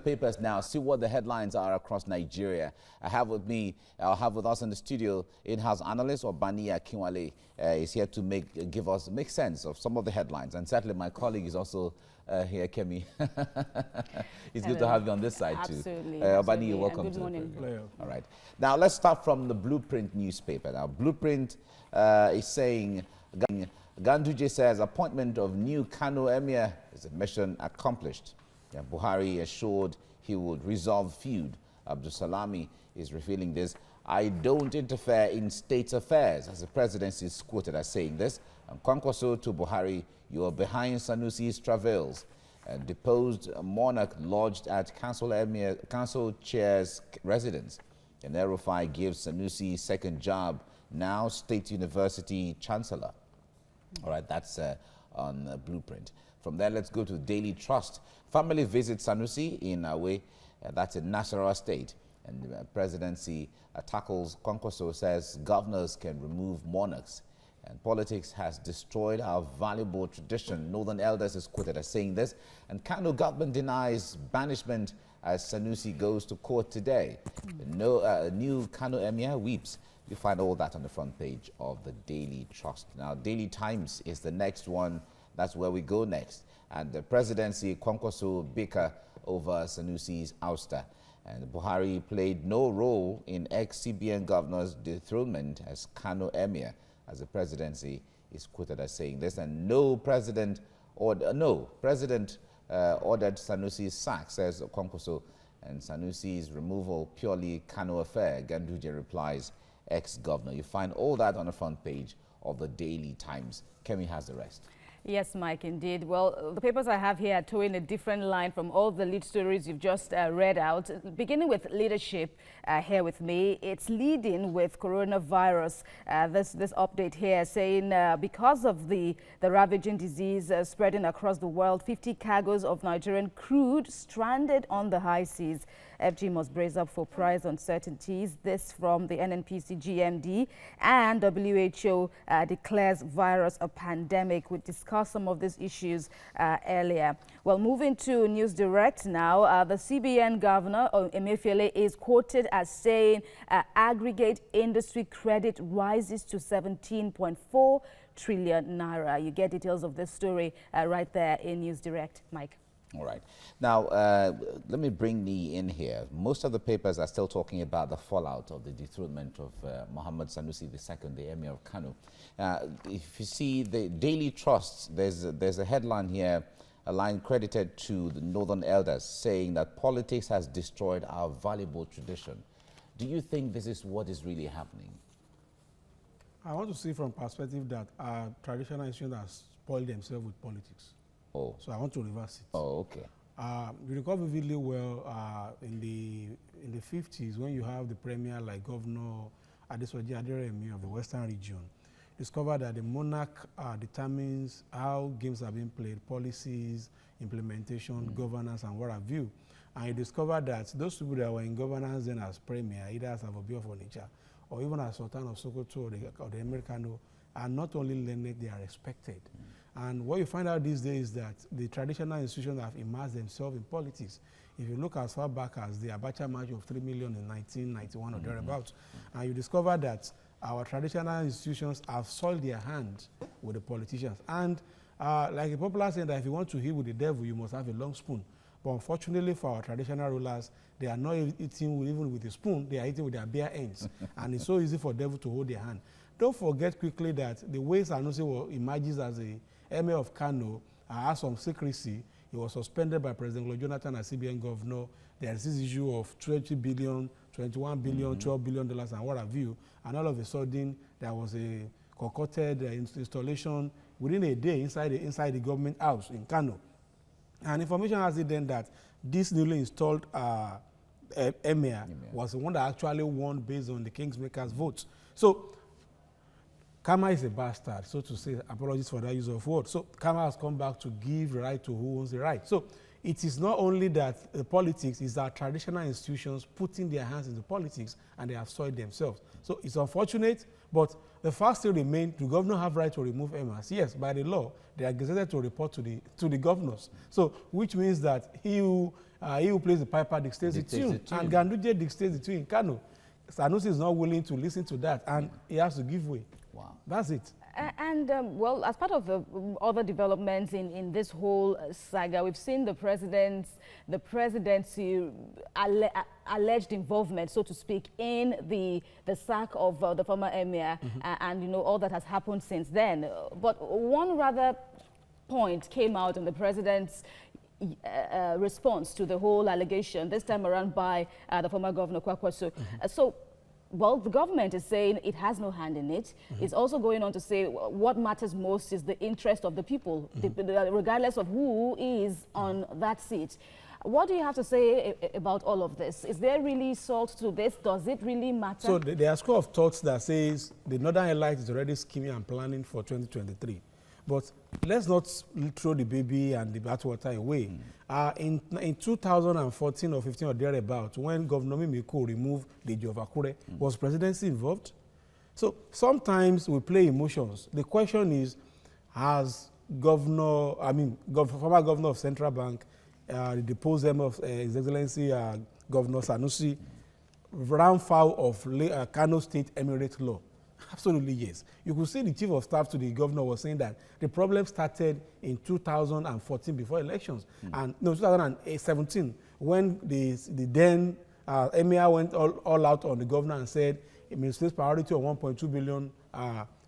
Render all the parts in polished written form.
papers now, see what the headlines are across Nigeria. I'll have with us in the studio, in-house analyst Obaniyi Akinwale is here to make sense of some of the headlines. And certainly my colleague is also here, Kemi. It's good to have you on this side too. Absolutely. Obaniyi, welcome good to morning. the program. All right. Now let's start from the Blueprint newspaper. Now Blueprint is saying, Ganduje says appointment of new Kano Emir is a mission accomplished. Yeah, Buhari assured he would resolve feud. Abdul Salami is revealing this. I don't interfere in state affairs, as the presidency is quoted as saying this. And KwankwasO to Buhari, you are behind Sanusi's travails. Deposed monarch lodged at council chair's residence. And Erufai gives Sanusi second job, now State University Chancellor. All right, that's on Blueprint. From there, let's go to the Daily Trust. Family visits Sanusi in a way, that's in Nassarawa State. And the presidency tackles KwankwasO, says governors can remove monarchs. And politics has destroyed our valuable tradition. Northern Elders is quoted as saying this. And Kano government denies banishment as Sanusi goes to court today. New Kano Emir weeps. You find all that on the front page of the Daily Trust. Now, Daily Times is the next one. That's where we go next. And the presidency, Kwankwaso bicker over Sanusi's ouster. And Buhari played no role in ex-CBN governor's dethronement as Kano Emir, as the presidency is quoted as saying this. And president ordered Sanusi's sack, says Kwankwaso, and Sanusi's removal purely Kano affair. Ganduje replies, ex-governor. You find all that on the front page of the Daily Times. Kemi has the rest. Yes, Mike, indeed. Well, the papers I have here are towing a different line from all the lead stories you've just read out. Beginning with leadership here with me, it's leading with coronavirus. This update here saying because of the ravaging disease spreading across the world, 50 cargoes of Nigerian crude stranded on the high seas. FG must brace up for price uncertainties. This from the NNPC GMD, and WHO declares virus a pandemic. We discussed some of these issues earlier. Well, moving to News Direct now, the CBN governor, Emefiele, is quoted as saying aggregate industry credit rises to 17.4 trillion naira. You get details of this story right there in News Direct. Mike. All right. Now, let me bring me in here. Most of the papers are still talking about the fallout of the dethronement of Muhammad Sanusi II, the Emir of Kano. If you see the Daily Trust, there's a headline here, a line credited to the Northern Elders, saying that politics has destroyed our valuable tradition. Do you think this is what is really happening? I want to see from perspective that our traditional institutions have spoiled themselves with politics. Oh. So I want to reverse it. Oh, okay. You recall vividly well in the 50s when you have the premier like Governor Adesoji Aderemi of the Western region, discovered that the monarch determines how games are being played, policies, implementation, governance, and what have you. And you discovered that those people that were in governance then as premier, either as Abobi of Onitsha or even as Sultan of Sokoto or the Americano, are not only learned, they are respected. And what you find out these days is that the traditional institutions have immersed themselves in politics. If you look as far back as the Abacha march of 3 million in 1991 or thereabouts, and you discover that our traditional institutions have soiled their hands with the politicians. And like a popular saying that if you want to eat with the devil, you must have a long spoon. But unfortunately for our traditional rulers, they are not eating even with a spoon, they are eating with their bare ends. And it's so easy for the devil to hold their hand. Don't forget quickly that the way Sanusi emerges as a Emir of Kano has some secrecy. He was suspended by President Jonathan as CBN governor. There is this issue of 20 billion, 21 billion, $12 billion, and what have you. And all of a sudden, there was a concocted installation within a day inside the government house in Kano. And information has it then that this newly installed Emir was the one that actually won based on the Kingsmaker's votes. So Kama is a bastard, so to say. Apologies for that use of word. So Kama has come back to give right to who owns the right. So it is not only that the politics, it's our traditional institutions putting their hands into politics, and they have soiled themselves. So it's unfortunate, but the fact still remains, the governor have right to remove emirate? Yes, by the law, they are gazetted to report to the governors. So, which means that he who plays the piper dictates the tune. And Ganduje dictates the tune in Kano. Sanusi is not willing to listen to that, and he has to give way. Wow. That's it. And, well, as part of the other developments in this whole saga, we've seen the presidency alleged involvement, so to speak, in the sack of the former emir, and, you know, all that has happened since then. But one rather point came out in the president's response to the whole allegation, this time around by the former governor, Kwankwaso. Well, the government is saying it has no hand in it. It's also going on to say what matters most is the interest of the people, regardless of who is on that seat. What do you have to say about all of this? Is there really salt to this? Does it really matter? So there are school of thoughts that says the Northern Elite is already scheming and planning for 2023. But let's not throw the baby and the bathwater away. In 2014 or 15 or thereabout, when Governor Mimiko removed the Jovakure, was presidency involved? So sometimes we play emotions. The question is, has former governor of Central Bank, the deposed of His Excellency Governor Sanusi, ran foul of Kano State emirate law? Absolutely, yes. You could see the chief of staff to the governor was saying that the problem started in 2014 before elections. And no, 2017, when the then emir went all out on the governor and said it means priority of 1.2 billion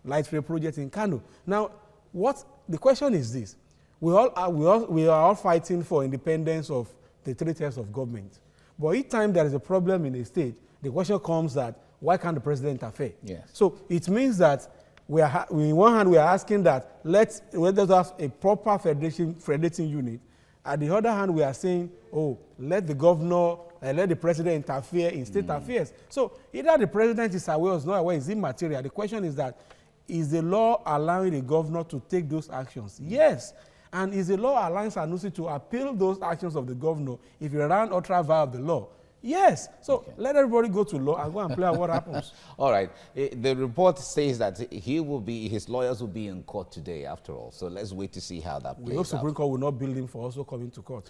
light rail project in Kano. Now, the question is this. We are all fighting for independence of the three tiers of government. But each time there is a problem in a state, the question comes that why can't the president interfere? Yes. So it means that on one hand, we are asking that let's have a proper federating unit. At the other hand, we are saying, let the governor, let the president interfere in state affairs. So either the president is aware or is not aware, is immaterial. The question is that, is the law allowing the governor to take those actions? Yes. And is the law allowing Sanusi to appeal those actions of the governor if he ran ultra via the law? Yes. So let everybody go to law and go and play out what happens. All right. The report says that his lawyers will be in court today after all. So let's wait to see how that plays out. We hope Supreme Court will not bill him for also coming to court.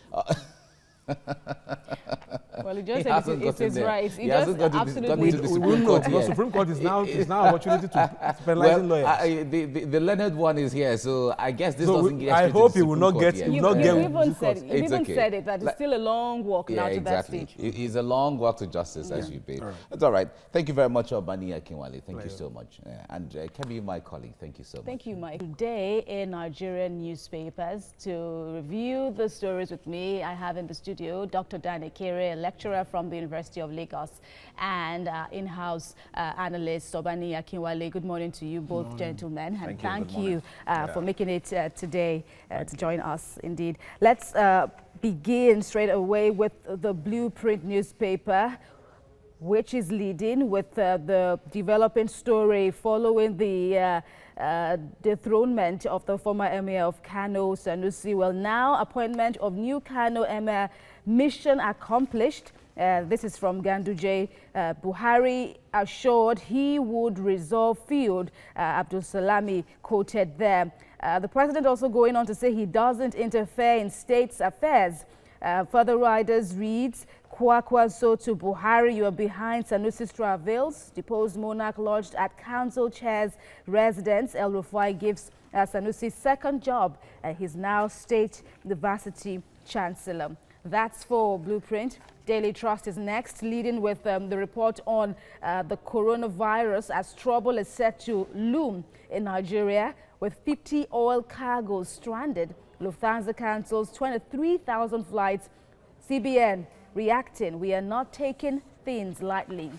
Well, he just said it's his right. He just absolutely. We will not, because Supreme Court is now opportunity to penalize lawyers. The learned one is here, so I guess this doesn't get. I hope he will not get. You even said it that it's still a long walk now to that stage. It's a long walk to justice, as you pay. That's all right. Thank you very much, Obaniyi Akinwale. Thank you so much. And Kemi, my colleague, thank you so much. Thank you, Mike. Today in Nigerian newspapers, to review the stories with me, I have in the studio Dr. Dane Kere, a lecturer from the University of Lagos, and in-house analyst Obaniyi Akinwale. Good morning to you both, gentlemen, and thank you for making it today to join us. Indeed, let's begin straight away with the Blueprint newspaper, which is leading with the developing story following the dethronement of the former emir of Kano, Sanusi. Well, now appointment of new Kano emir, mission accomplished. This is from Ganduje. Buhari assured he would resolve feud. Abdul Salami quoted there. The president also going on to say he doesn't interfere in state's affairs. Further riders reads, Kwankwaso to Buhari, you are behind Sanusi's travails. Deposed monarch lodged at council chair's residence. El Rufai gives Sanusi's second job. He's now state university chancellor. That's for Blueprint. Daily Trust is next, leading with the report on the coronavirus as trouble is set to loom in Nigeria with 50 oil cargoes stranded. Lufthansa cancels 23,000 flights. CBN reacting, we are not taking things lightly.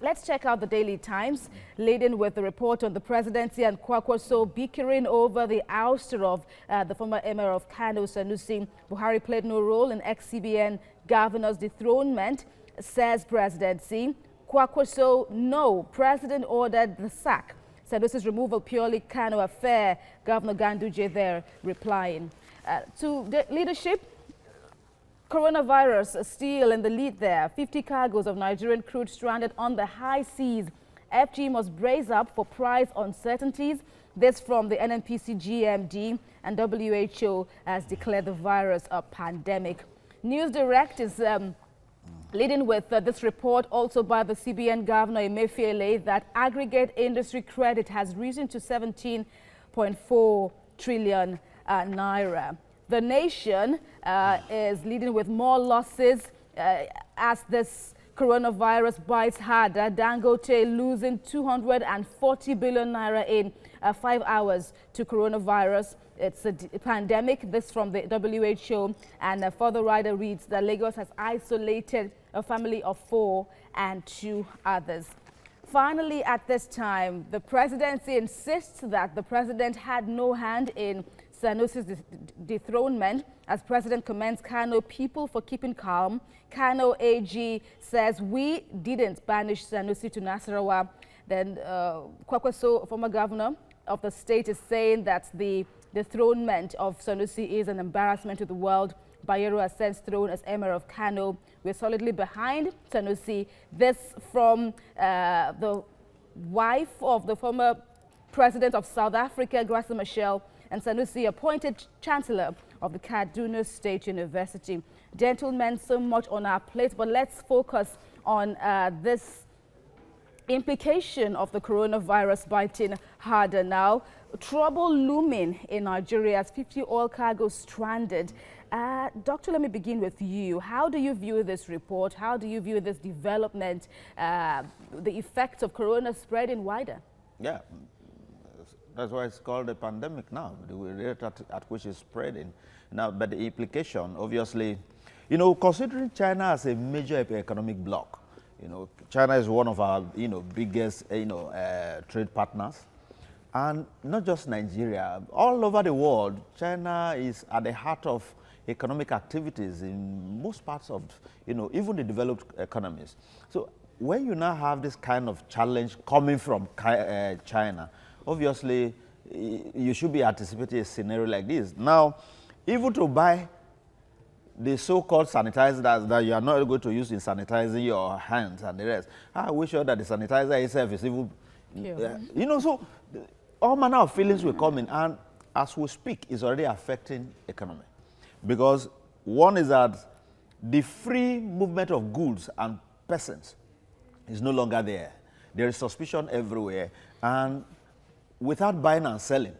Let's check out the Daily Times, leading with the report on the presidency and Kwankwaso bickering over the ouster of the former emir of Kano, Sanusi. Buhari played no role in ex-CBN governor's dethronement, says presidency. Kwankwaso, no, president ordered the sack. Sanusi's removal purely Kano affair. Governor Ganduje there replying. To the leadership, Coronavirus still in the lead there. 50 cargoes of Nigerian crude stranded on the high seas. FG must brace up for price uncertainties. This from the NNPC GMD, and WHO has declared the virus a pandemic. News Direct is leading with this report also by the CBN Governor Emefiele that aggregate industry credit has risen to 17.4 trillion naira. The Nation is leading with more losses as this coronavirus bites harder. Dangote losing 240 billion naira in 5 hours to coronavirus. It's a pandemic. This from the WHO. And a further writer reads that Lagos has isolated a family of 4 and 2 others. Finally, at this time, the presidency insists that the president had no hand in Sanusi's dethronement. As president commends Kano people for keeping calm. Kano AG says we didn't banish Sanusi to Nassarawa. Then Kwankwaso, former governor of the state, is saying that the dethronement of Sanusi is an embarrassment to the world. Bayero has since thrown as emir of Kano. We're solidly behind Sanusi. This from the wife of the former president of South Africa, Graça Machel, and Sanusi appointed chancellor of the Kaduna State University. Gentlemen, so much on our plate, but let's focus on this implication of the coronavirus biting harder now. Trouble looming in Nigeria as 50 oil cargoes stranded. Doctor, let me begin with you. How do you view this report? How do you view this development, the effects of corona spreading wider? Yeah, that's why it's called a pandemic now, the rate at which it's spreading. Now, but the implication, obviously, you know, considering China as a major economic bloc, you know, China is one of our, you know, biggest, trade partners. And not just Nigeria, all over the world, China is at the heart of economic activities in most parts of, you know, even the developed economies. So when you now have this kind of challenge coming from China, obviously you should be anticipating a scenario like this. Now, even to buy the so-called sanitizer that you are not going to use in sanitizing your hands and the rest, I wish sure that the sanitizer itself is even, you know, so all manner of feelings will come in, and as we speak, it's already affecting economy. Because one is that the free movement of goods and persons is no longer there. There is suspicion everywhere, and without buying and selling,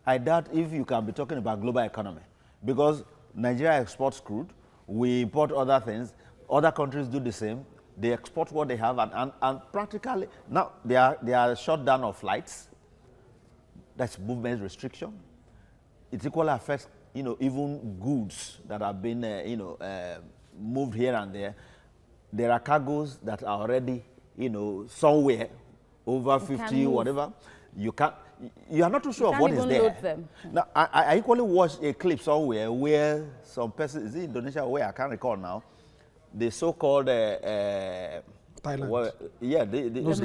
I doubt if you can be talking about global economy. Because Nigeria exports crude, we import other things, other countries do the same, they export what they have, and practically, now they are shut down of flights. That's movement restriction. It equally affects, you know, even goods that have been, moved here and there. There are cargoes that are already, you know, somewhere over 50, whatever. You are not too sure of what is there. Load them. Now, I equally watched a clip somewhere where some person, is it Indonesia, where I can't recall now, the so-called Thailand. well, yeah, the nose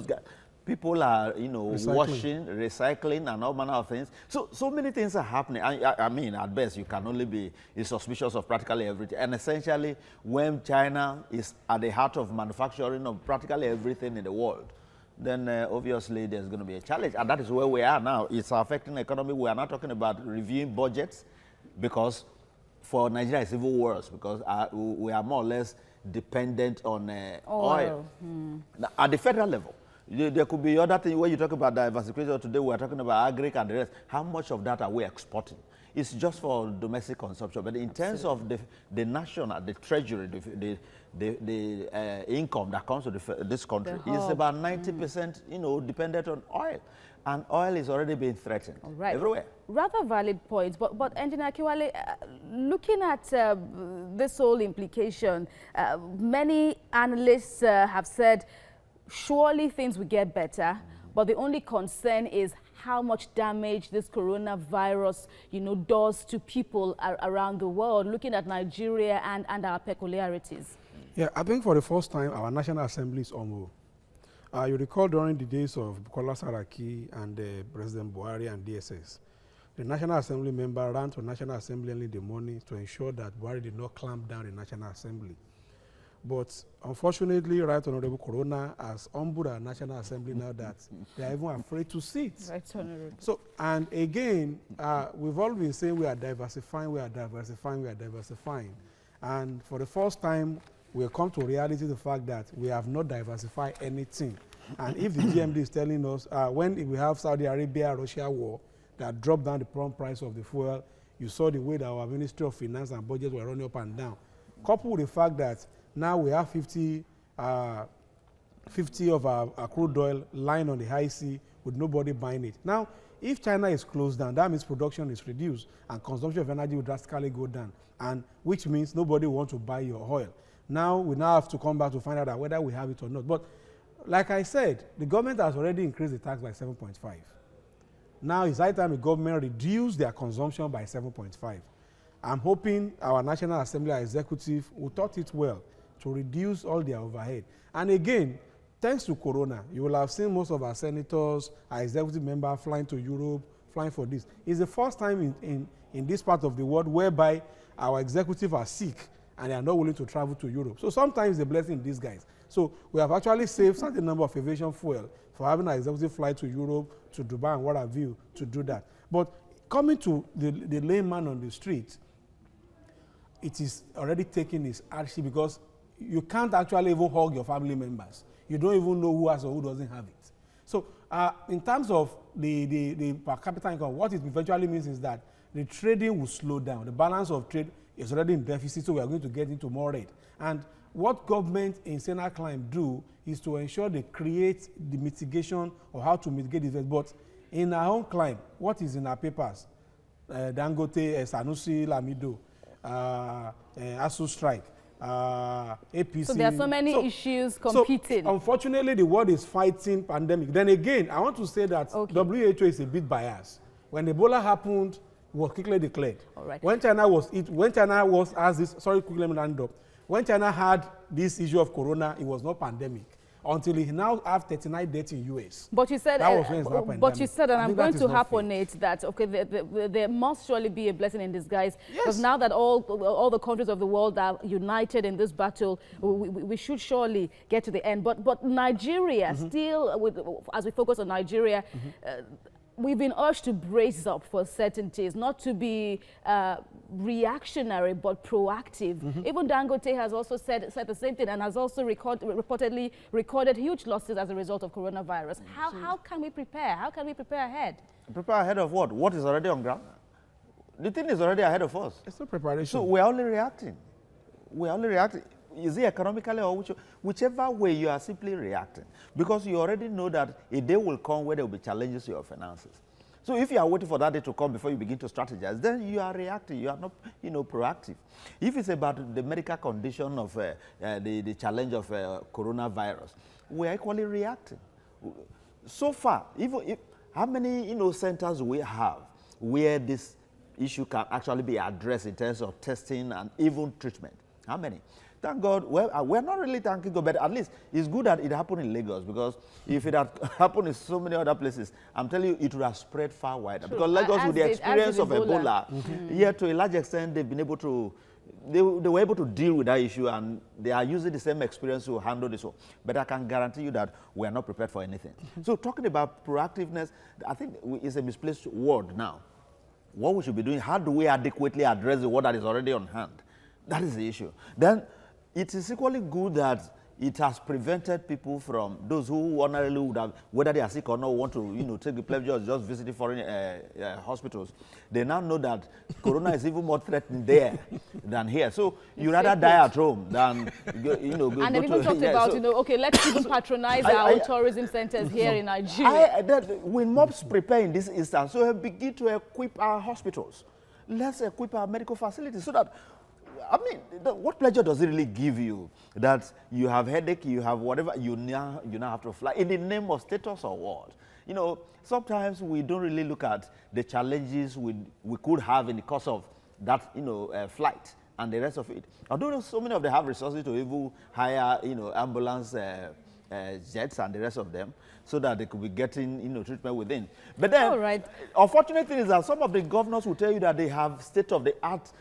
guard. People are, you know, washing, recycling, and all manner of things. So many things are happening. I mean, at best, you can only be suspicious of practically everything. And essentially, when China is at the heart of manufacturing of practically everything in the world, then obviously there's going to be a challenge. And that is where we are now. It's affecting the economy. We are not talking about reviewing budgets, because for Nigeria it's even worse, because we are more or less dependent on oil. Now, at the federal level. There could be other things. When you talk about diversification today, we are talking about agri and the rest. How much of that are we exporting? It's just for domestic consumption. But in terms of the national, the treasury, the income that comes to this country is about 90%, you know, dependent on oil. And oil is already being threatened everywhere. Rather valid points. But Engineer Akinwale, looking at this whole implication, many analysts have said, surely things will get better, but the only concern is how much damage this coronavirus, you know, does to people around the world, looking at Nigeria and our peculiarities. Yeah, I think for the first time, our National Assembly is on. You recall during the days of Bukola Saraki and President Buhari and DSS, The National Assembly member ran to National Assembly early in the morning to ensure that Buhari did not clamp down the National Assembly. But unfortunately, Right Honorable Corona has humbled our National Assembly now that they are even afraid to sit. Right Honorable. So, and again, we've all been saying we are diversifying, we are diversifying, we are diversifying. And for the first time, we have come to reality the fact that we have not diversified anything. And if the GMD is telling us, when we have Saudi Arabia-Russia war that dropped down the prompt price of the fuel, you saw the way that our Ministry of Finance and Budget were running up and down. Coupled with the fact that now we have 50 of our crude oil lying on the high sea with nobody buying it. Now, if China is closed down, that means production is reduced and consumption of energy will drastically go down, and which means nobody wants to buy your oil. Now, we now have to come back to find out whether we have it or not. But like I said, the government has already increased the tax by 7.5. Now it's high time the government reduce their consumption by 7.5. I'm hoping our National Assembly executive will thought it well to reduce all their overhead. And again, thanks to Corona, you will have seen most of our senators, our executive members flying to Europe, flying for this. It's the first time in this part of the world whereby our executive are sick and they are not willing to travel to Europe. So sometimes it's a blessing in disguise. So we have actually saved such a number of aviation fuel for having our executive fly to Europe, to Dubai and what have you to do that. But coming to the layman on the street, it is already taking its hardship because you can't actually even hug your family members. You don't even know who has or who doesn't have it. So in terms of the per capita income, what it eventually means is that the trading will slow down. The balance of trade is already in deficit, so we are going to get into more red. And what government in Senate climb do is to ensure they create the mitigation of how to mitigate this. But in our own climb, what is in our papers? Dangote, Sanusi, Lamido, ASU strike, APC. So there are so many issues competing. So unfortunately, the world is fighting pandemic. Then again, I want to say that WHO is a bit biased. When Ebola happened, it was quickly declared. All right. When China when China had this issue of Corona, it was not pandemic until it now have 39 deaths in US. But you said, that was when it happened. But you said, and I'm going to harp on fair. it, that okay, there must surely be a blessing in disguise. Yes. Because now that all the countries of the world are united in this battle, we should surely get to the end. But Nigeria, still, as we focus on Nigeria, we've been urged to brace up for certainties, not to be reactionary but proactive. Even Dangote has also said the same thing and has also reportedly recorded huge losses as a result of coronavirus. How can we prepare? How can we prepare ahead? Prepare ahead of what? What is already on ground? The thing is already ahead of us. It's not preparation. So we're only reacting. We're only reacting. Is it economically or whichever way, you are simply reacting. Because you already know that a day will come where there will be challenges to your finances. So if you are waiting for that day to come before you begin to strategize, then you are reacting. You are not, proactive. If it's about the medical condition of the challenge of coronavirus, we are equally reacting. So far, how many centers we have where this issue can actually be addressed in terms of testing and even treatment? How many? Thank God, we're not really thanking God, but at least it's good that it happened in Lagos, because if it had happened in so many other places, I'm telling you, it would have spread far wider. True. Because Lagos, with the experience of Ebola, yet to a large extent, they've been able to, they were able to deal with that issue, and they are using the same experience to handle this one. But I can guarantee you that we are not prepared for anything. So talking about proactiveness, I think it's a misplaced word now. What we should be doing, how do we adequately address the word that is already on hand? That is the issue. Then it is equally good that it has prevented people from, those who ordinarily would have, whether they are sick or not, want to take the pleasure of just visiting foreign hospitals. They now know that corona is even more threatening there than here. So you rather die at home than go and they've even talked about, okay, let's even patronize our own tourism centers here in Nigeria. We must prepare in this instance. So we begin to equip our hospitals. Let's equip our medical facilities so that, I mean, what pleasure does it really give you that you have headache, you have whatever, you now have to fly in the name of status or what? Sometimes we don't really look at the challenges we could have in the course of that, flight and the rest of it. Although so many of them have resources to even hire, ambulance jets and the rest of them, so that they could be getting, treatment within. But then, all right. Unfortunate thing is that some of the governors will tell you that they have state-of-the-art,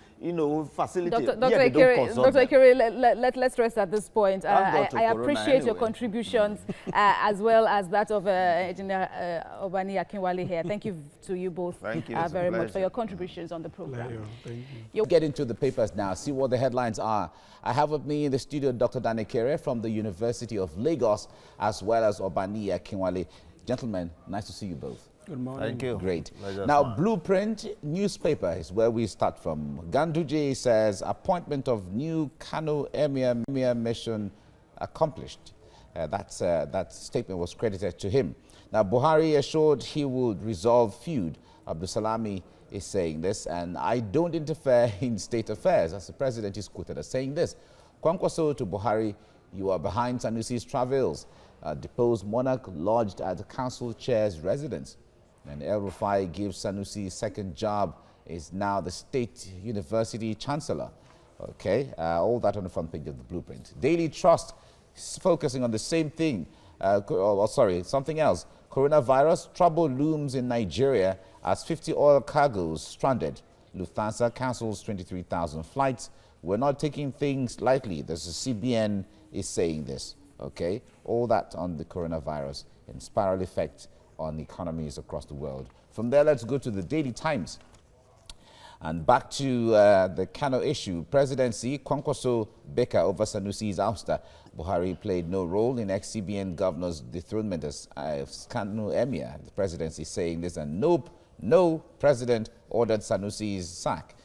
facility. Dr. Ikere, let's rest at this point. I appreciate your contributions as well as that of Engineer Obaniyi Akinwale here. Thank you to you both very much for your contributions on the program. Thank you. Get into the papers now, see what the headlines are. I have with me in the studio Dr. Ikere from the University of Lagos, as well as Obaniyi Akinwale. Gentlemen, nice to see you both. Good morning. Thank you. Great. Now, Blueprint newspaper is where we start from. Ganduje says appointment of new Kano Emir mission accomplished. That statement was credited to him. Now, Buhari assured he would resolve feud. Abdulsalami is saying this, and I don't interfere in state affairs, as the president is quoted as saying this. KwankwasO to Buhari, you are behind Sanusi's travels. Deposed monarch lodged at the council chair's residence. And El-Rufai gives Sanusi second job, is now the State University Chancellor. Okay, all that on the front page of the Blueprint. Daily Trust is focusing on the same thing. Something else. Coronavirus, trouble looms in Nigeria as 50 oil cargoes stranded. Lufthansa cancels 23,000 flights. We're not taking things lightly. There's a CBN is saying this. Okay, all that on the coronavirus and spiral effect on economies across the world. From there, let's go to the Daily Times. And back to the Kano issue. Presidency, Kwankwaso bicker over Sanusi's ouster. Buhari played no role in ex-CBN governor's dethronement as Kano Emir. The presidency saying this, and no president ordered Sanusi's sack,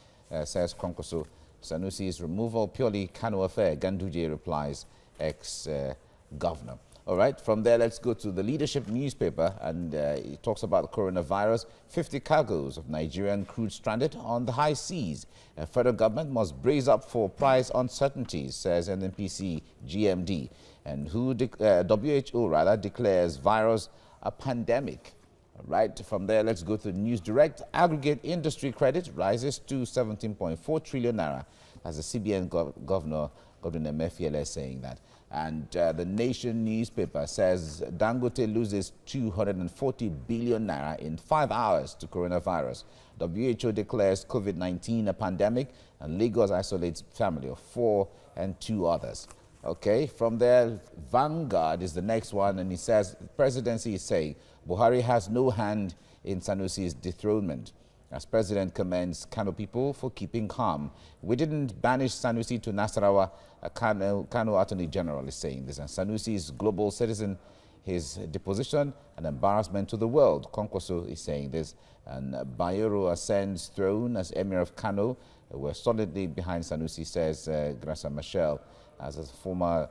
says Kwankwaso. Sanusi's removal purely Kano affair, Ganduje replies, ex-governor. All right, from there, let's go to the Leadership newspaper, and it talks about the coronavirus. 50 cargoes of Nigerian crude stranded on the high seas. The federal government must brace up for price uncertainties, says NNPC GMD. And WHO declares virus a pandemic. All right, from there, let's go to News Direct. Aggregate industry credit rises to 17.4 trillion naira. As the CBN governor, Godwin Emefiele, saying that. And the Nation newspaper says Dangote loses 240 billion naira in 5 hours to coronavirus. WHO declares COVID-19 a pandemic, and Lagos isolates family of 4 and 2 others. Okay, from there, Vanguard is the next one, and he says the presidency is saying Buhari has no hand in Sanusi's dethronement. As president commends Kano people for keeping calm. We didn't banish Sanusi to Nassarawa. Kano Attorney General is saying this. And Sanusi is global citizen. His deposition an embarrassment to the world. Kwankwaso is saying this. And Bayero ascends throne as Emir of Kano. We're solidly behind Sanusi, says Graça Machel, as a former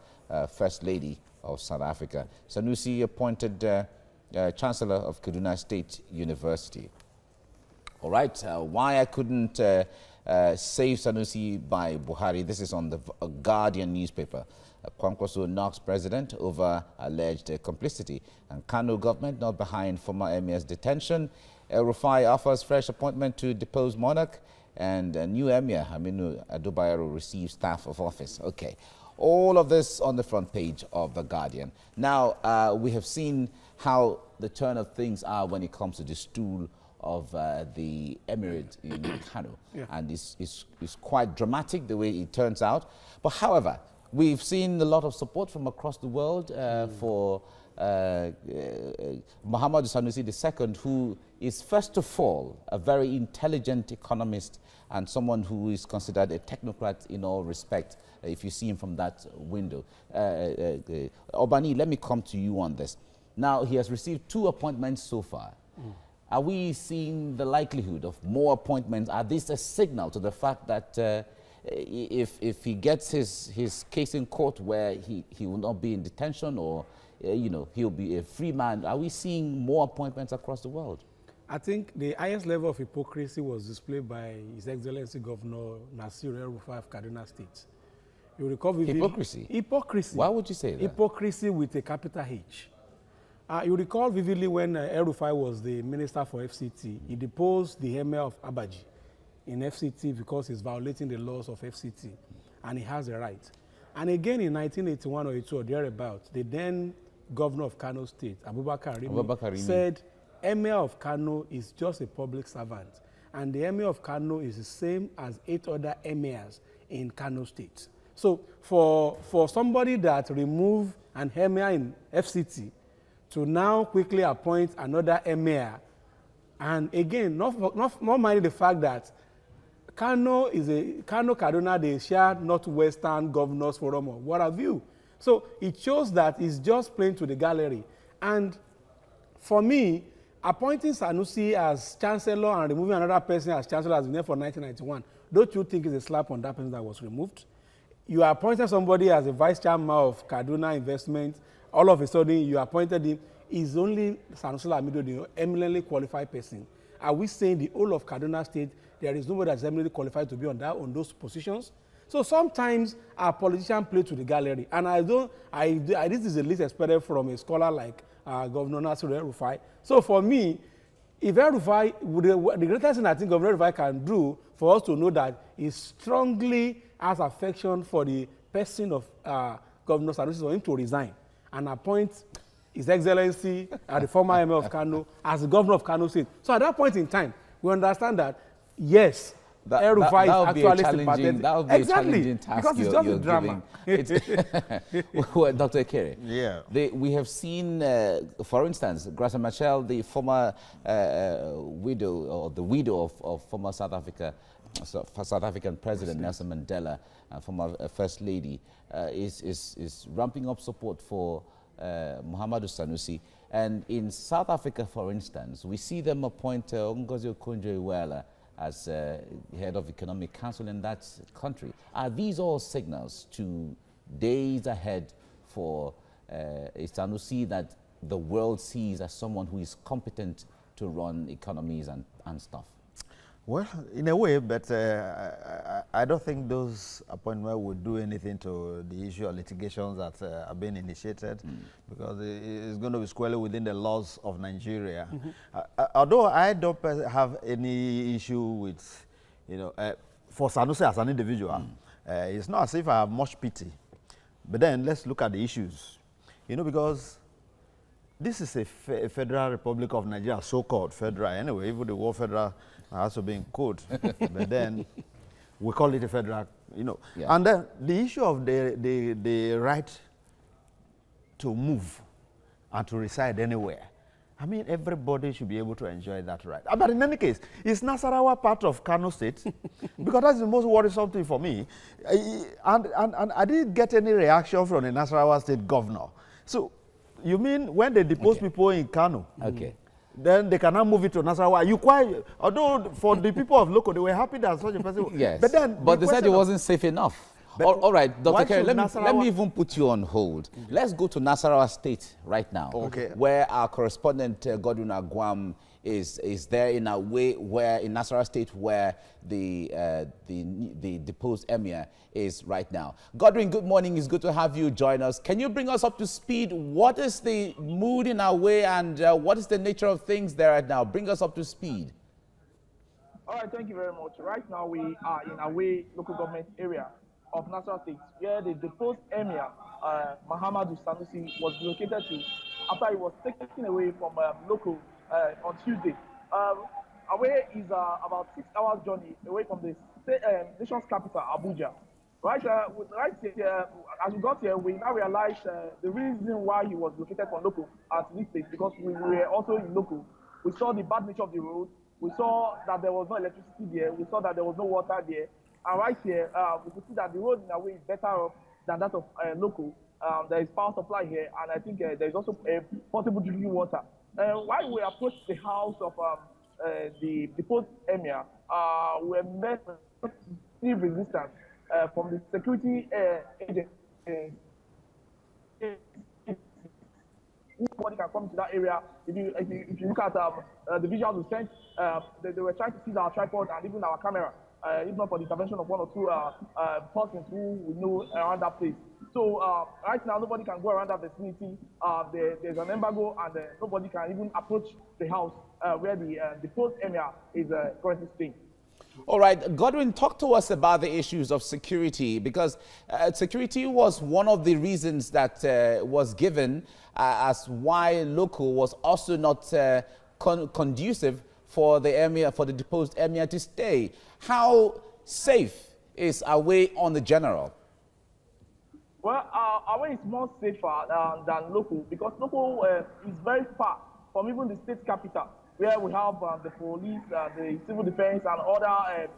First Lady of South Africa. Sanusi appointed Chancellor of Kaduna State University. All right, why I couldn't save Sanusi by Buhari. This is on the Guardian newspaper. Kwankwaso knocks president over alleged complicity. And Kano government not behind former emir's detention. El-Rufai offers fresh appointment to deposed monarch. And new emir, Aminu Adobayero, receives staff of office. Okay, all of this on the front page of the Guardian. Now, we have seen how the turn of things are when it comes to the stool of the emirate in Kano. Yeah. And it's quite dramatic the way it turns out. But however, we've seen a lot of support from across the world for Muhammadu Sanusi II, who is first of all a very intelligent economist and someone who is considered a technocrat in all respect, if you see him from that window. Obani, let me come to you on this. Now, he has received 2 appointments so far. Are we seeing the likelihood of more appointments? Are these a signal to the fact that if he gets his case in court where he will not be in detention, or he'll be a free man? Are we seeing more appointments across the world? I think the highest level of hypocrisy was displayed by His Excellency Governor Nassarawa State of Kaduna State. You recall hypocrisy? Hypocrisy. Why would you say that? Hypocrisy with a capital H. You recall vividly when El-Rufai was the minister for FCT, he deposed the emir of Abaji in FCT because he's violating the laws of FCT, and he has a right. And again in 1981 or 82 or thereabouts, the then governor of Kano State, Abubakar Rimi, said Emir of Kano is just a public servant, and the Emir of Kano is the same as 8 other emirs in Kano State. So for somebody that removed an emir in FCT to now quickly appoint another emir, and again, not minding the fact that Kano Kaduna, they share Northwestern Governors Forum or what have you. So it shows that it's just playing to the gallery. And for me, appointing Sanusi as chancellor and removing another person as chancellor has been there for 1991. Don't you think it's a slap on that person that was removed? You are appointing somebody as a vice chairman of Kaduna Investment. All of a sudden, you appointed him. Is only Sanusi Lamido the eminently qualified person? Are we saying the whole of Kaduna State, there is nobody that's eminently qualified to be on those positions? So sometimes our politicians play to the gallery, and this is the least expected from a scholar like Governor Nassarawa Rufai. So for me, if Rufai, the greatest thing I think Governor Rufai can do for us to know that he strongly has affection for the person of Governor Sanusi, for him to resign and appoint His Excellency, the former Emir of Kano, as the governor of Kano State. So at that point in time, we understand that, yes, Rufai is actually sympathetic. That would be a challenging task because it's just a drama. Well, Dr. Ekere, yeah. We have seen, for instance, Graça Machel, the former widow, or the widow of former South African President Nelson Mandela, former First Lady, is ramping up support for Muhammadu Sanusi. And in South Africa, for instance, we see them appoint Ngozi Okonjo-Iweala as head of Economic Council in that country. Are these all signals to days ahead for a Sanusi that the world sees as someone who is competent to run economies and stuff? Well, in a way, but I don't think those appointments would do anything to the issue of litigations that are being initiated, because it's going to be squarely within the laws of Nigeria. Although I don't have any issue with, for Sanusi as an individual, it's not as if I have much pity. But then let's look at the issues, because this is a Federal Republic of Nigeria, so-called federal. Anyway, even the word federal has to be in code. But then we call it a federal, Yeah. And then the issue of the right to move and to reside anywhere. I mean, everybody should be able to enjoy that right. But in any case, is Nassarawa part of Kano State? Because that's the most worrisome thing for me. And I didn't get any reaction from the Nassarawa State governor. So, you mean when they depose people in Kano, then they cannot move it to Nassarawa? Although for the people of Loco, they were happy that such a person. Yes, but they said it wasn't safe enough. All right, Dr. Kerry, let me even put you on hold. Let's go to Nassarawa State right now, where our correspondent Godwin Agwam is there in a way where in Nassarawa State where the deposed emir is right now. Godwin, good morning. It's good to have you join us. Can you bring us up to speed? What is the mood in our way, and what is the nature of things there right now? Bring us up to speed. All right, thank you very much. Right now we are in Away local government area of Nassarawa State, where the deposed emir, Muhammadu Sanusi, was relocated to after he was taken away from local on Tuesday. Away is about 6 hours journey away from the nation's capital, Abuja. Right here, as we got here, we now realized the reason why he was located from local at this state, because we were also in local. We saw the bad nature of the road. We saw that there was no electricity there. We saw that there was no water there. And right here, we could see that the road in a way is better off than that of local. There is power supply here, and I think there is also portable drinking water. While we approached the house of the deposed emir, we met with resistance from the security agents. Nobody can come to that area. If you look at the visuals we sent, they were trying to seize our tripod and even our camera, if not for the intervention of one or two persons who we know around that place. So right now, nobody can go around that vicinity. There's an embargo, and nobody can even approach the house where the deposed emir is currently staying. All right, Godwin, talk to us about the issues of security, because security was one of the reasons that was given as why local was also not conducive for the emir, for the deposed emir to stay. How safe is Away on the general? Well, Away is more safer than local, because local is very far from even the state capital, where we have the police, the civil defense, and other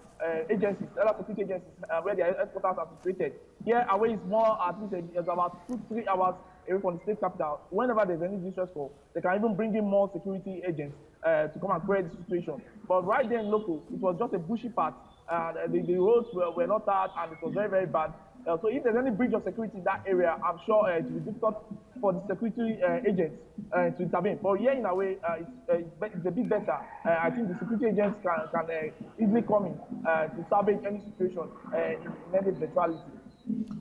agencies, other security agencies, where their headquarters are situated. Here, Away is more, at least it's about 2-3 hours away from the state capital. Whenever there's any distress call, they can even bring in more security agents to come and create the situation. But right there in local, it was just a bushy path. The roads were not tarred, and it was very, very bad. So if there's any breach of security in that area, I'm sure it will be difficult for the security agents to intervene. But here, in a way, it's a bit better. I think the security agents can easily come in to salvage any situation in any eventuality.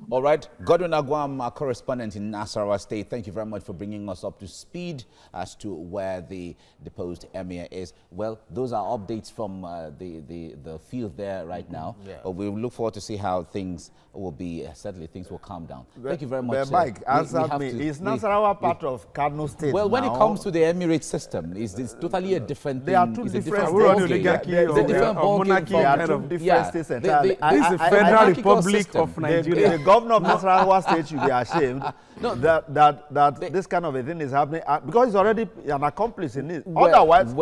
All right, Godwin Agwam, our correspondent in Nassarawa State, thank you very much for bringing us up to speed as to where the deposed emir is. Well, those are updates from the field there right now. Yeah. But we look forward to see how things will be, certainly things will calm down. Thank you very much. Mike, answer me. Is Nassarawa part of Kano State? Well, when now? it comes to the emirate system, it's totally a different thing. They are two different monarchy. They are two different states entirely. This is the Federal Republic of Nigeria. The governor of Nassarawa State should be ashamed that this kind of a thing is happening, because he's already an accomplice in it. Otherwise,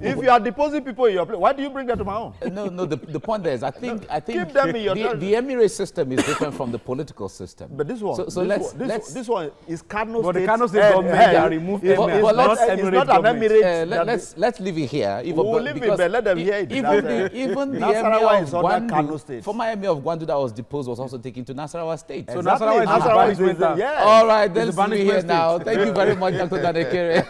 if you are deposing people in your place, why do you bring them to my home? No. The point there is, I think keep them in your the emirate system is different from the political system. But this one, this one is Kano State. But the Kano State government, they are removed. It's not an emirate. Let's leave it here. We'll leave it, but let them hear it. Even the Nassarawa is under Kano State. Former emir of Gwandu that was deposed was also taken to Nassarawa State. So Nassarawa is with them. Yes. All right, then let's leave it here now. Thank you very much, Dr. Danekere.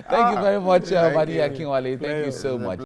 Thank you very much, Obaniyi Akinwale. Thank you so much.